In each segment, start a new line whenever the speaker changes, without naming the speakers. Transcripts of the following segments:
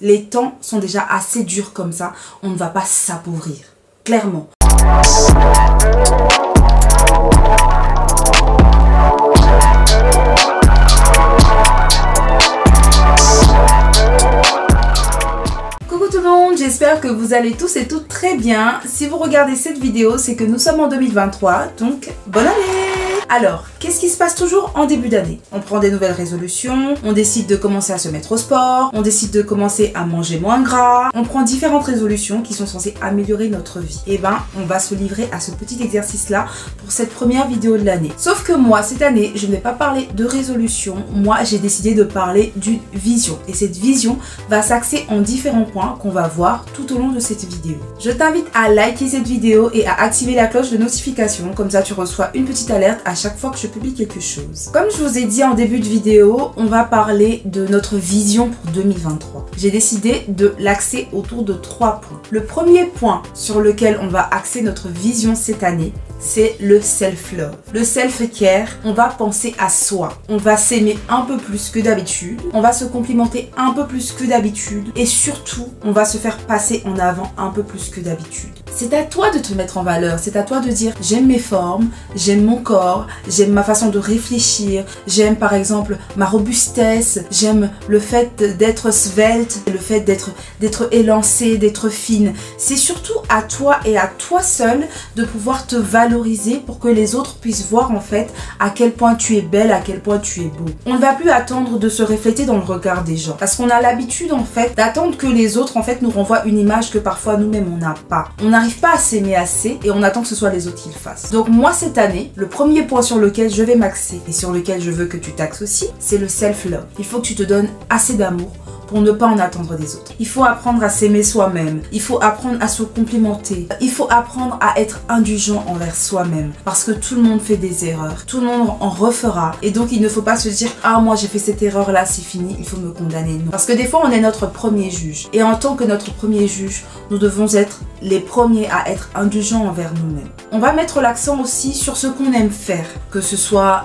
Les temps sont déjà assez durs comme ça, on ne va pas s'appauvrir, clairement. J'espère que vous allez tous et toutes très bien. Si vous regardez cette vidéo, c'est que nous sommes en 2023, donc bonne année! Alors, qu'est-ce qui se passe toujours en début d'année? On prend des nouvelles résolutions, on décide de commencer à se mettre au sport, on décide de commencer à manger moins gras, on prend différentes résolutions qui sont censées améliorer notre vie. Et ben, on va se livrer à ce petit exercice-là pour cette première vidéo de l'année. Sauf que moi, cette année, je ne vais pas parler de résolution, moi j'ai décidé de parler d'une vision. Et cette vision va s'axer en différents points qu'on va voir tout au long de cette vidéo. Je t'invite à liker cette vidéo et à activer la cloche de notification, comme ça tu reçois une petite alerte à chaque fois que je publie quelque chose. Comme je vous ai dit en début de vidéo, on va parler de notre vision pour 2023. J'ai décidé de l'axer autour de 3 points. Le premier point sur lequel on va axer notre vision cette année, c'est le self-love. Le self-care, on va penser à soi. On va s'aimer un peu plus que d'habitude. On va se complimenter un peu plus que d'habitude. Et surtout, on va se faire passer en avant un peu plus que d'habitude. C'est à toi de te mettre en valeur. C'est à toi de dire j'aime mes formes, j'aime mon corps, j'aime ma façon de réfléchir, j'aime par exemple ma robustesse, j'aime le fait d'être svelte, le fait d'être élancée, d'être fine. C'est surtout à toi et à toi seul de pouvoir te valoriser pour que les autres puissent voir en fait à quel point tu es belle, à quel point tu es beau. On ne va plus attendre de se refléter dans le regard des gens parce qu'on a l'habitude en fait d'attendre que les autres en fait nous renvoient une image que parfois nous-mêmes on n'a pas. On n'arrive pas à s'aimer assez et on attend que ce soit les autres qui le fassent. Donc moi cette année, le premier point sur lequel je vais m'axer et sur lequel je veux que tu t'axes aussi, c'est le self-love. Il faut que tu te donnes assez d'amour pour ne pas en attendre des autres. Il faut apprendre à s'aimer soi-même. Il faut apprendre à se complimenter. Il faut apprendre à être indulgent envers soi-même. Parce que tout le monde fait des erreurs. Tout le monde en refera. Et donc il ne faut pas se dire « Ah, moi j'ai fait cette erreur-là, c'est fini, il faut me condamner. » Non. Parce que des fois on est notre premier juge. Et en tant que notre premier juge, nous devons être les premiers à être indulgents envers nous-mêmes. On va mettre l'accent aussi sur ce qu'on aime faire. Que ce soit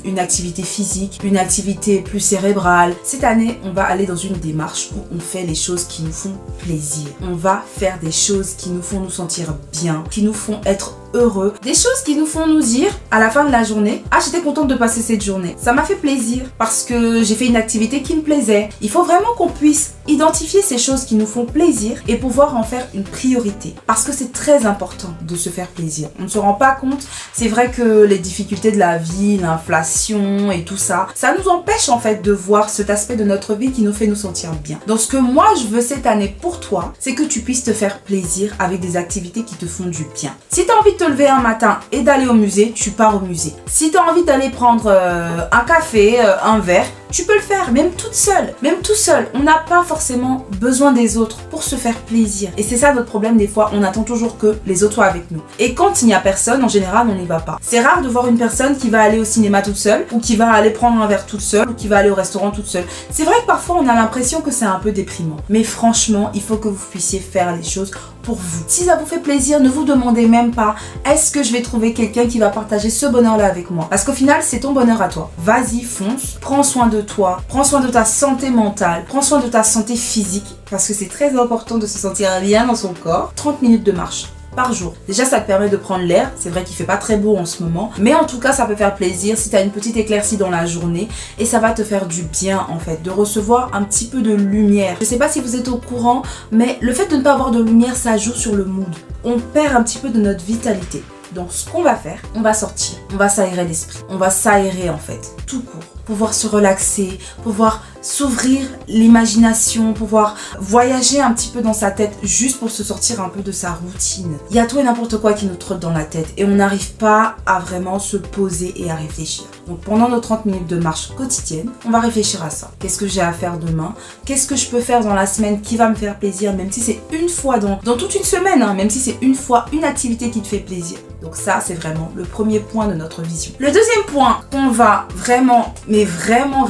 une activité physique, une activité plus cérébrale. Cette année, on va aller dans une démarche où on fait les choses qui nous font plaisir. On va faire des choses qui nous font nous sentir bien, qui nous font être heureux, des choses qui nous font nous dire à la fin de la journée « Ah, j'étais contente de passer cette journée. Ça m'a fait plaisir parce que j'ai fait une activité qui me plaisait. » Il faut vraiment qu'on puisse identifier ces choses qui nous font plaisir et pouvoir en faire une priorité parce que c'est très important de se faire plaisir. On ne se rend pas compte, c'est vrai que les difficultés de la vie, l'inflation et tout ça, ça nous empêche en fait de voir cet aspect de notre vie qui nous fait nous sentir bien. Donc ce que moi je veux cette année pour toi, c'est que tu puisses te faire plaisir avec des activités qui te font du bien. Si tu as envie de te lever un matin et d'aller au musée, tu pars au musée. Si tu as envie d'aller prendre un café, un verre, tu peux le faire, même toute seule, même tout seul. On n'a pas forcément besoin des autres pour se faire plaisir. Et c'est ça notre problème des fois, on attend toujours que les autres soient avec nous. Et quand il n'y a personne, en général, on n'y va pas. C'est rare de voir une personne qui va aller au cinéma toute seule, ou qui va aller prendre un verre toute seule, ou qui va aller au restaurant toute seule. C'est vrai que parfois on a l'impression que c'est un peu déprimant. Mais franchement, il faut que vous puissiez faire les choses pour vous. Si ça vous fait plaisir, ne vous demandez même pas est-ce que je vais trouver quelqu'un qui va partager ce bonheur-là avec moi. Parce qu'au final, c'est ton bonheur à toi. Vas-y, fonce, prends soin de toi, prends soin de ta santé mentale, prends soin de ta santé physique, parce que c'est très important de se sentir bien dans son corps. 30 minutes de marche par jour. Déjà, ça te permet de prendre l'air. C'est vrai qu'il fait pas très beau en ce moment, mais en tout cas, ça peut faire plaisir si tu as une petite éclaircie dans la journée et ça va te faire du bien en fait, de recevoir un petit peu de lumière. Je sais pas si vous êtes au courant, mais le fait de ne pas avoir de lumière, ça joue sur le mood. On perd un petit peu de notre vitalité. Donc ce qu'on va faire, on va sortir, on va s'aérer l'esprit, on va s'aérer en fait, tout court. Pouvoir se relaxer, pouvoir s'ouvrir l'imagination, pouvoir voyager un petit peu dans sa tête juste pour se sortir un peu de sa routine. Il y a tout et n'importe quoi qui nous trotte dans la tête et on n'arrive pas à vraiment se poser et à réfléchir. Donc pendant nos 30 minutes de marche quotidienne, on va réfléchir à ça. Qu'est-ce que j'ai à faire demain? Qu'est-ce que je peux faire dans la semaine qui va me faire plaisir, même si c'est une fois dans toute une semaine, hein, même si c'est une fois une activité qui te fait plaisir. Donc ça, c'est vraiment le premier point de notre vision. Le deuxième point qu'on va vraiment, mais vraiment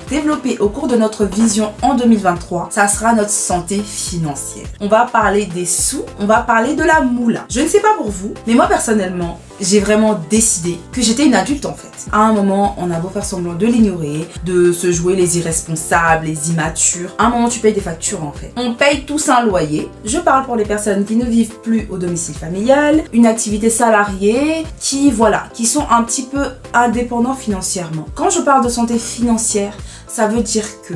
développer parler au cours de notre vision en 2023, ça sera notre santé financière. On va parler des sous, on va parler de la moula. Je ne sais pas pour vous, mais moi personnellement, j'ai vraiment décidé que j'étais une adulte en fait. À un moment, on a beau faire semblant de l'ignorer, de se jouer les irresponsables, les immatures. À un moment, tu payes des factures en fait. On paye tous un loyer. Je parle pour les personnes qui ne vivent plus au domicile familial, une activité salariée, qui sont un petit peu indépendants financièrement. Quand je parle de santé financière, ça veut dire que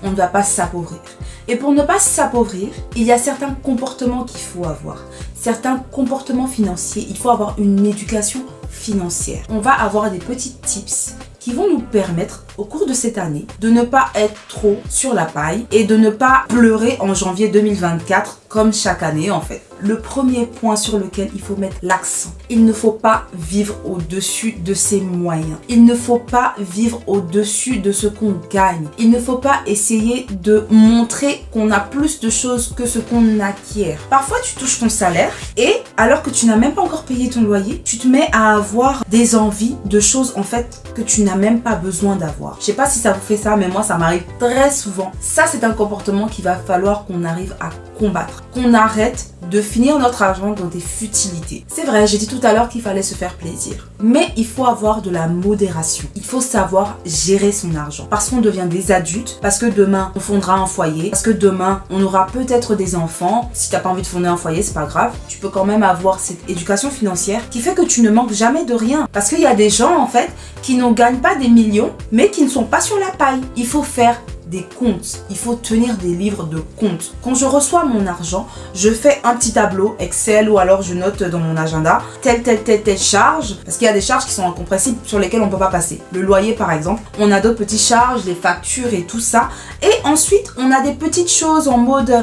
on ne doit pas s'appauvrir. Et pour ne pas s'appauvrir, il y a certains comportements qu'il faut avoir. Certains comportements financiers, il faut avoir une éducation financière. On va avoir des petits tips qui vont nous permettre au cours de cette année de ne pas être trop sur la paille et de ne pas pleurer en janvier 2024 comme chaque année en fait. Le premier point sur lequel il faut mettre l'accent, il ne faut pas vivre au-dessus de ses moyens. Il ne faut pas vivre au-dessus de ce qu'on gagne. Il ne faut pas essayer de montrer qu'on a plus de choses que ce qu'on acquiert. Parfois, tu touches ton salaire et alors que tu n'as même pas encore payé ton loyer, tu te mets à avoir des envies de choses en fait que tu n'as même pas besoin d'avoir. Je sais pas si ça vous fait ça, mais moi ça m'arrive très souvent. Ça, c'est un comportement qu'il va falloir qu'on arrive à combattre. Qu'on arrête de finir notre argent dans des futilités. C'est vrai, j'ai dit tout à l'heure qu'il fallait se faire plaisir. Mais il faut avoir de la modération. Il faut savoir gérer son argent. Parce qu'on devient des adultes, parce que demain, on fondera un foyer, parce que demain, on aura peut-être des enfants. Si t'as pas envie de fonder un foyer, c'est pas grave. Tu peux quand même avoir cette éducation financière qui fait que tu ne manques jamais de rien. Parce qu'il y a des gens, en fait, qui ne gagnent pas des millions, mais qui ne sont pas sur la paille. Il faut faire des comptes. Il faut tenir des livres de comptes. Quand je reçois mon argent, je fais un petit tableau Excel ou alors je note dans mon agenda telle charge, parce qu'il y a des charges qui sont incompressibles sur lesquelles on ne peut pas passer. Le loyer par exemple, on a d'autres petites charges, les factures et tout ça. Et ensuite, on a des petites choses en mode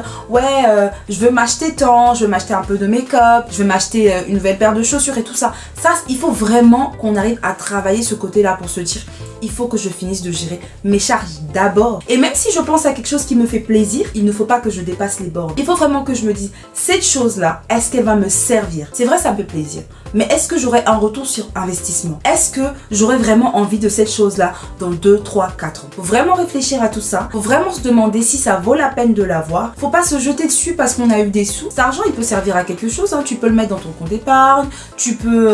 je veux m'acheter tant, je veux m'acheter un peu de make-up, je veux m'acheter une nouvelle paire de chaussures et tout ça. Ça, il faut vraiment qu'on arrive à travailler ce côté-là pour se dire il faut que je finisse de gérer mes charges d'abord. Et même si je pense à quelque chose qui me fait plaisir, il ne faut pas que je dépasse les bornes. Il faut vraiment que je me dise, cette chose-là, est-ce qu'elle va me servir? C'est vrai, ça me fait plaisir. Mais est-ce que j'aurai un retour sur investissement? Est-ce que j'aurai vraiment envie de cette chose-là dans 2, 3, 4 ans? Faut vraiment réfléchir à tout ça. Faut vraiment se demander si ça vaut la peine de l'avoir. Faut pas se jeter dessus parce qu'on a eu des sous. Cet argent, il peut servir à quelque chose. Hein. Tu peux le mettre dans ton compte d'épargne. Tu peux,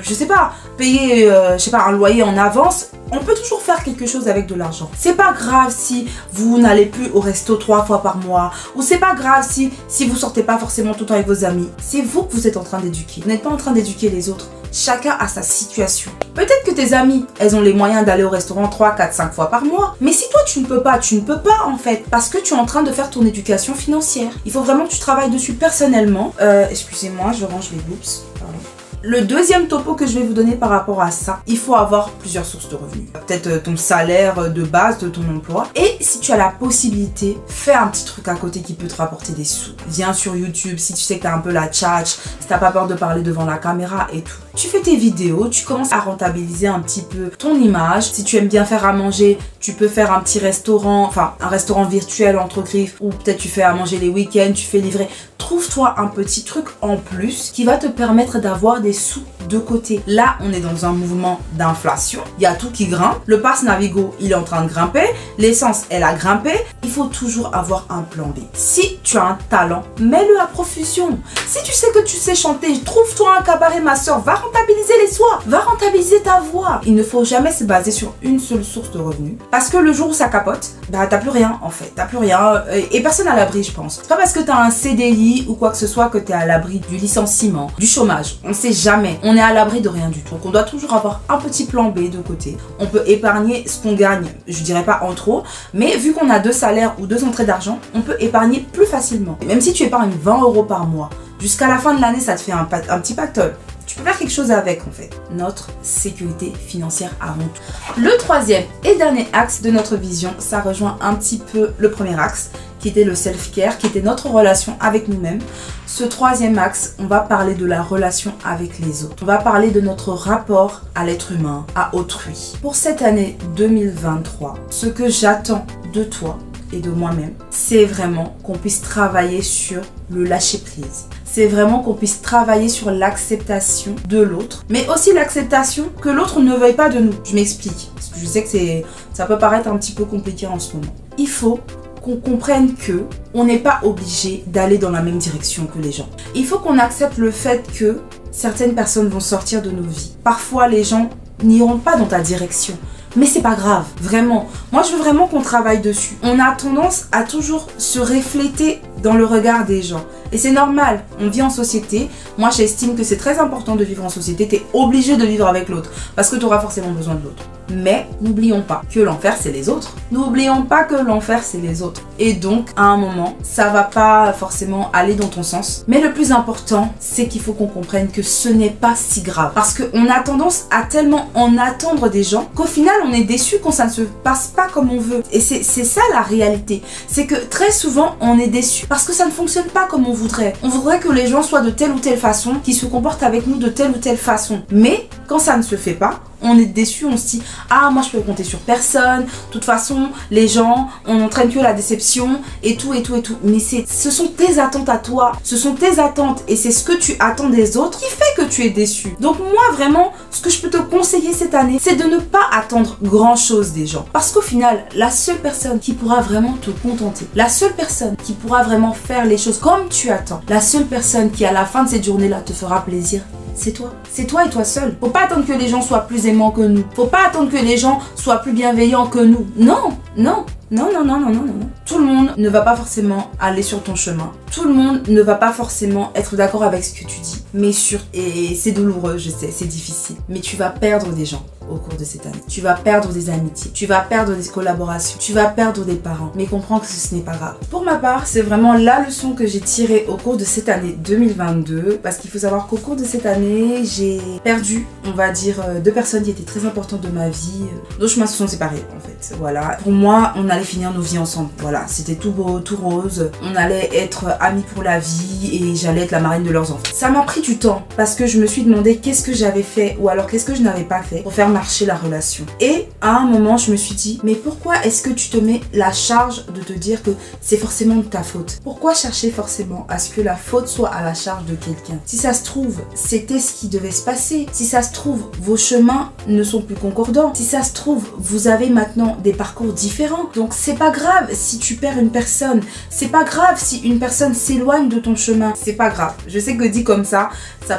je sais pas, payer, un loyer en avance. On peut toujours faire quelque chose avec de l'argent. C'est pas grave si vous n'allez plus au resto 3 fois par mois. Ou c'est pas grave si vous sortez pas forcément tout le temps avec vos amis. C'est vous que vous êtes en train d'éduquer. Vous n'êtes pas en train d'éduquer les autres. Chacun a sa situation. Peut-être que tes amis, elles ont les moyens d'aller au restaurant 3, 4, 5 fois par mois. Mais si toi tu ne peux pas en fait. Parce que tu es en train de faire ton éducation financière. Il faut vraiment que tu travailles dessus personnellement. Excusez-moi, je range les boops. Pardon. Le deuxième topo que je vais vous donner par rapport à ça, il faut avoir plusieurs sources de revenus. Peut-être ton salaire de base de ton emploi. Et si tu as la possibilité, fais un petit truc à côté qui peut te rapporter des sous. Viens sur YouTube si tu sais que tu as un peu la tchatch, si tu n'as pas peur de parler devant la caméra et tout. Tu fais tes vidéos, tu commences à rentabiliser un petit peu ton image. Si tu aimes bien faire à manger, tu peux faire un petit restaurant, enfin un restaurant virtuel entre griffes, ou peut-être tu fais à manger les week-ends, tu fais livrer. Trouve-toi un petit truc en plus qui va te permettre d'avoir des sous de côté. Là, on est dans un mouvement d'inflation. Il y a tout qui grimpe. Le pass Navigo, il est en train de grimper. L'essence, elle a grimpé. Il faut toujours avoir un plan B. Si tu as un talent, mets-le à profusion. Si tu sais que tu sais chanter, trouve-toi un cabaret, ma soeur. Va rentabiliser les soirs. Va rentabiliser ta voix. Il ne faut jamais se baser sur une seule source de revenus. Parce que le jour où ça capote, bah t'as plus rien en fait. T'as plus rien. Et personne à l'abri, je pense. C'est pas parce que t'as un CDI ou quoi que ce soit que t'es à l'abri du licenciement, du chômage. On sait jamais. On est à l'abri de rien du tout. Donc on doit toujours avoir un petit plan B de côté. On peut épargner ce qu'on gagne, je dirais pas en trop, mais vu qu'on a 2 salaires ou 2 entrées d'argent, on peut épargner plus facilement. Et même si tu épargnes 20 € par mois, jusqu'à la fin de l'année, ça te fait un petit pactole. Tu peux faire quelque chose avec en fait. Notre sécurité financière avant tout. Le troisième et dernier axe de notre vision, ça rejoint un petit peu le premier axe, qui était le self-care, qui était notre relation avec nous-mêmes. Ce troisième axe, on va parler de la relation avec les autres. On va parler de notre rapport à l'être humain, à autrui. Pour cette année 2023, ce que j'attends de toi et de moi-même, c'est vraiment qu'on puisse travailler sur le lâcher-prise. C'est vraiment qu'on puisse travailler sur l'acceptation de l'autre, mais aussi l'acceptation que l'autre ne veuille pas de nous. Je m'explique, parce que je sais que Ça peut paraître un petit peu compliqué en ce moment. Il faut qu'on comprenne que on n'est pas obligé d'aller dans la même direction que les gens. Il faut qu'on accepte le fait que certaines personnes vont sortir de nos vies. Parfois, les gens n'iront pas dans ta direction. Mais c'est pas grave, vraiment. Moi, je veux vraiment qu'on travaille dessus. On a tendance à toujours se refléter dans le regard des gens. Et c'est normal, on vit en société. Moi, j'estime que c'est très important de vivre en société. Tu es obligé de vivre avec l'autre parce que tu auras forcément besoin de l'autre. Mais n'oublions pas que l'enfer, c'est les autres. N'oublions pas que l'enfer, c'est les autres. Et donc, à un moment, ça va pas forcément aller dans ton sens. Mais le plus important, c'est qu'il faut qu'on comprenne que ce n'est pas si grave. Parce qu'on a tendance à tellement en attendre des gens qu'au final, on est déçu quand ça ne se passe pas comme on veut. Et c'est ça la réalité. C'est que très souvent, on est déçu parce que ça ne fonctionne pas comme on voudrait. On voudrait que les gens soient de telle ou telle façon, qu'ils se comportent avec nous de telle ou telle façon. Mais quand ça ne se fait pas, on est déçu, on se dit « Ah, moi je peux compter sur personne, de toute façon, les gens, on n'entraîne que la déception, et tout, et tout, et tout. » Mais ce sont tes attentes à toi, ce sont tes attentes, et c'est ce que tu attends des autres qui fait que tu es déçu. Donc moi, vraiment, ce que je peux te conseiller cette année, c'est de ne pas attendre grand-chose des gens. Parce qu'au final, la seule personne qui pourra vraiment te contenter, la seule personne qui pourra vraiment faire les choses comme tu attends, la seule personne qui, à la fin de cette journée-là, te fera plaisir, c'est toi. C'est toi et toi seul. Faut pas attendre que les gens soient plus aimants que nous. Faut pas attendre que les gens soient plus bienveillants que nous. Non, non. Non, non, non, non, non, non. Tout le monde ne va pas forcément aller sur ton chemin. Tout le monde ne va pas forcément être d'accord avec ce que tu dis. Mais et c'est douloureux, je sais, c'est difficile. Mais tu vas perdre des gens au cours de cette année. Tu vas perdre des amitiés. Tu vas perdre des collaborations. Tu vas perdre des parents. Mais comprends que ce n'est pas grave. Pour ma part, c'est vraiment la leçon que j'ai tirée au cours de cette année 2022. Parce qu'il faut savoir qu'au cours de cette année, j'ai perdu, on va dire, 2 personnes qui étaient très importantes de ma vie. Nos chemins se sont séparés, en fait. Voilà. Pour moi, on allait finir nos vies ensemble. Voilà, c'était tout beau, tout rose. On allait être amis pour la vie et j'allais être la marraine de leurs enfants. Ça m'a pris du temps parce que je me suis demandé qu'est-ce que j'avais fait ou alors qu'est-ce que je n'avais pas fait pour faire marcher la relation. Et à un moment, je me suis dit, mais pourquoi est-ce que tu te mets la charge de te dire que c'est forcément de ta faute? Pourquoi chercher forcément à ce que la faute soit à la charge de quelqu'un? Si ça se trouve, c'était ce qui devait se passer. Si ça se trouve, vos chemins ne sont plus concordants. Si ça se trouve, vous avez maintenant des parcours différents. Donc c'est pas grave si tu perds une personne. C'est pas grave si une personne s'éloigne de ton chemin. C'est pas grave. Je sais que dit comme ça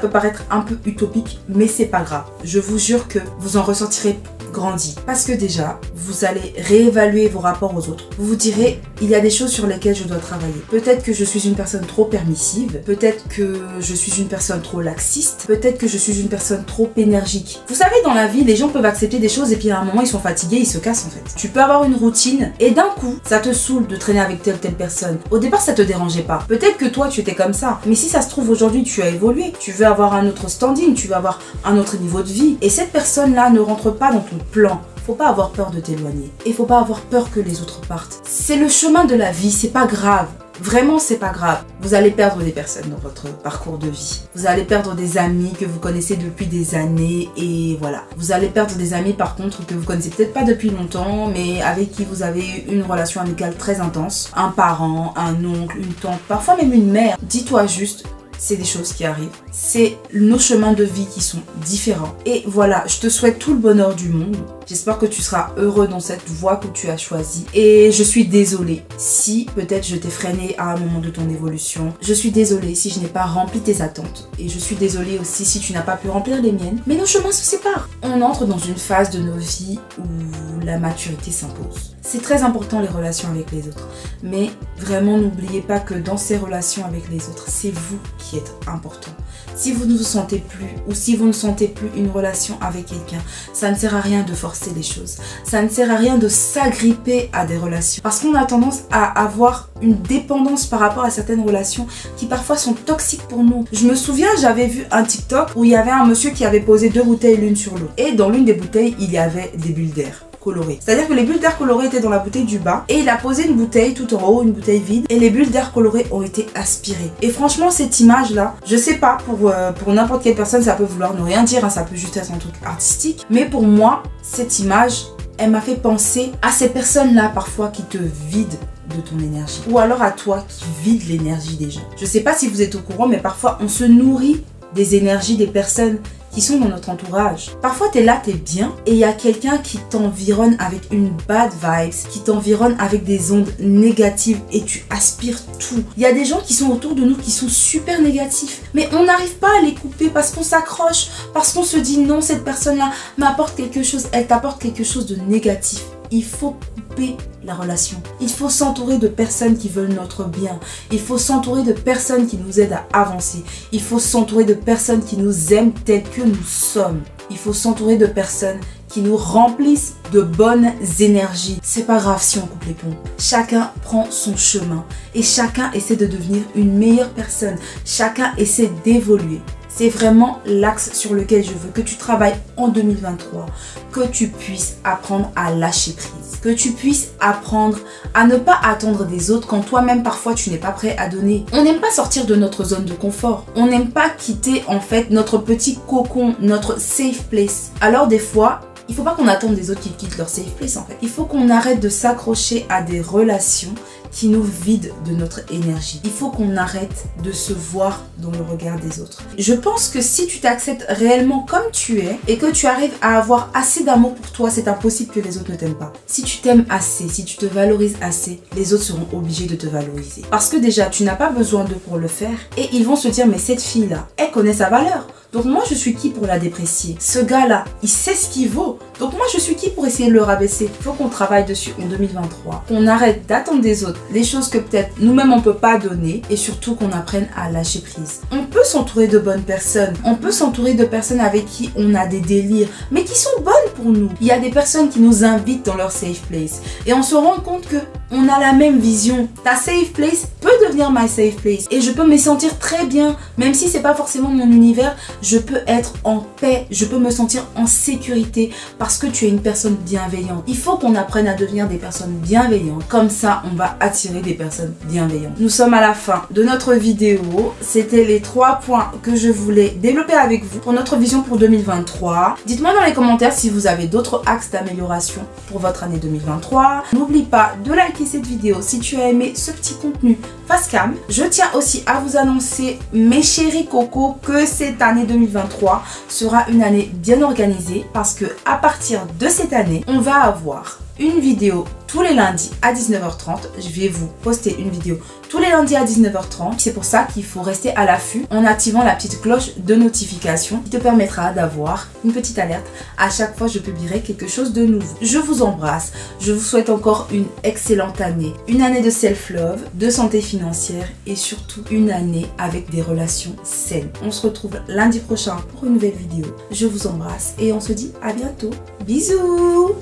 peut paraître un peu utopique, mais c'est pas grave. Je vous jure que vous en ressortirez grandi. Parce que déjà, vous allez réévaluer vos rapports aux autres. Vous vous direz, il y a des choses sur lesquelles je dois travailler. Peut-être que je suis une personne trop permissive. Peut-être que je suis une personne trop laxiste. Peut-être que je suis une personne trop énergique. Vous savez, dans la vie, les gens peuvent accepter des choses et puis à un moment, ils sont fatigués, ils se cassent en fait. Tu peux avoir une routine et d'un coup, ça te saoule de traîner avec telle ou telle personne. Au départ, ça te dérangeait pas. Peut-être que toi, tu étais comme ça. Mais si ça se trouve, aujourd'hui, tu as évolué. Tu veux avoir un autre standing, tu veux avoir un autre niveau de vie. Et cette personne-là ne rentre pas dans ton plan. Faut pas avoir peur de t'éloigner. Et faut pas avoir peur que les autres partent. C'est le chemin de la vie, c'est pas grave. Vraiment, c'est pas grave. Vous allez perdre des personnes dans votre parcours de vie. Vous allez perdre des amis que vous connaissez depuis des années et voilà. Vous allez perdre des amis par contre que vous connaissez peut-être pas depuis longtemps mais avec qui vous avez une relation amicale très intense. Un parent, un oncle, une tante, parfois même une mère. Dis-toi juste, c'est des choses qui arrivent. C'est nos chemins de vie qui sont différents. Et voilà, je te souhaite tout le bonheur du monde. J'espère que tu seras heureux dans cette voie que tu as choisie. Et je suis désolée si peut-être je t'ai freiné à un moment de ton évolution. Je suis désolée si je n'ai pas rempli tes attentes. Et je suis désolée aussi si tu n'as pas pu remplir les miennes. Mais nos chemins se séparent. On entre dans une phase de nos vies où la maturité s'impose. C'est très important les relations avec les autres. Mais vraiment n'oubliez pas que dans ces relations avec les autres, c'est vous qui êtes important. Si vous ne vous sentez plus ou si vous ne sentez plus une relation avec quelqu'un, ça ne sert à rien de forcer les choses. Ça ne sert à rien de s'agripper à des relations. Parce qu'on a tendance à avoir une dépendance par rapport à certaines relations qui parfois sont toxiques pour nous. Je me souviens, j'avais vu un TikTok où il y avait un monsieur qui avait posé 2 bouteilles l'une sur l'autre. Et dans l'une des bouteilles, il y avait des bulles d'air colorées. C'est-à-dire que les bulles d'air colorées étaient dans la bouteille du bas et il a posé une bouteille tout en haut, une bouteille vide et les bulles d'air colorées ont été aspirées. Et franchement cette image là, je sais pas, pour n'importe quelle personne ça peut vouloir ne rien dire, hein, ça peut juste être un truc artistique, mais pour moi cette image elle m'a fait penser à ces personnes là parfois qui te vident de ton énergie ou alors à toi qui vide l'énergie des gens. Je sais pas si vous êtes au courant mais parfois on se nourrit des énergies des personnes qui sont dans notre entourage. Parfois, tu es là, tu es bien, et il y a quelqu'un qui t'environne avec une bad vibes, qui t'environne avec des ondes négatives et tu aspires tout. Il y a des gens qui sont autour de nous qui sont super négatifs, mais on n'arrive pas à les couper parce qu'on s'accroche, parce qu'on se dit non, cette personne-là m'apporte quelque chose, elle t'apporte quelque chose de négatif. Il faut couper la relation. Il faut s'entourer de personnes qui veulent notre bien. Il faut s'entourer de personnes qui nous aident à avancer. Il faut s'entourer de personnes qui nous aiment tels que nous sommes. Il faut s'entourer de personnes qui nous remplissent de bonnes énergies. C'est pas grave si on coupe les ponts. Chacun prend son chemin et chacun essaie de devenir une meilleure personne. Chacun essaie d'évoluer. C'est vraiment l'axe sur lequel je veux que tu travailles en 2023, que tu puisses apprendre à lâcher prise, que tu puisses apprendre à ne pas attendre des autres quand toi-même parfois tu n'es pas prêt à donner. On n'aime pas sortir de notre zone de confort, on n'aime pas quitter en fait notre petit cocon, notre safe place. Alors des fois, il ne faut pas qu'on attende des autres qui quittent leur safe place en fait. Il faut qu'on arrête de s'accrocher à des relations qui nous vident de notre énergie. Il faut qu'on arrête de se voir dans le regard des autres. Je pense que si tu t'acceptes réellement comme tu es et que tu arrives à avoir assez d'amour pour toi, c'est impossible que les autres ne t'aiment pas. Si tu t'aimes assez, si tu te valorises assez, les autres seront obligés de te valoriser. Parce que déjà, tu n'as pas besoin d'eux pour le faire et ils vont se dire mais cette fille-là, elle connaît sa valeur. Donc moi, je suis qui pour la déprécier? Ce gars-là, il sait ce qu'il vaut. Donc moi, je suis qui pour essayer de le rabaisser? Il faut qu'on travaille dessus en 2023. Qu'on arrête d'attendre des autres les choses que peut-être nous-mêmes on ne peut pas donner et surtout qu'on apprenne à lâcher prise. On peut s'entourer de bonnes personnes. On peut s'entourer de personnes avec qui on a des délires, mais qui sont bonnes pour nous. Il y a des personnes qui nous invitent dans leur safe place et on se rend compte que on a la même vision. Ta safe place peut devenir my safe place et je peux me sentir très bien, même si c'est pas forcément mon univers. Je peux être en paix, je peux me sentir en sécurité parce que tu es une personne bienveillante. Il faut qu'on apprenne à devenir des personnes bienveillantes. Comme ça, on va attirer des personnes bienveillantes. Nous sommes à la fin de notre vidéo. C'était les 3 points que je voulais développer avec vous pour notre vision pour 2023. Dites-moi dans les commentaires si vous avez d'autres axes d'amélioration pour votre année 2023. N'oublie pas de liker cette vidéo si tu as aimé ce petit contenu face cam. Je tiens aussi à vous annoncer, mes chéris cocos, que cette année 2023 sera une année bien organisée parce que à partir de cette année, on va avoir une vidéo tous les lundis à 19h30. Je vais vous poster une vidéo tous les lundis à 19h30. C'est pour ça qu'il faut rester à l'affût en activant la petite cloche de notification qui te permettra d'avoir une petite alerte à chaque fois que je publierai quelque chose de nouveau. Je vous embrasse. Je vous souhaite encore une excellente année. Une année de self-love, de santé financière et surtout une année avec des relations saines. On se retrouve lundi prochain pour une nouvelle vidéo. Je vous embrasse et on se dit à bientôt. Bisous!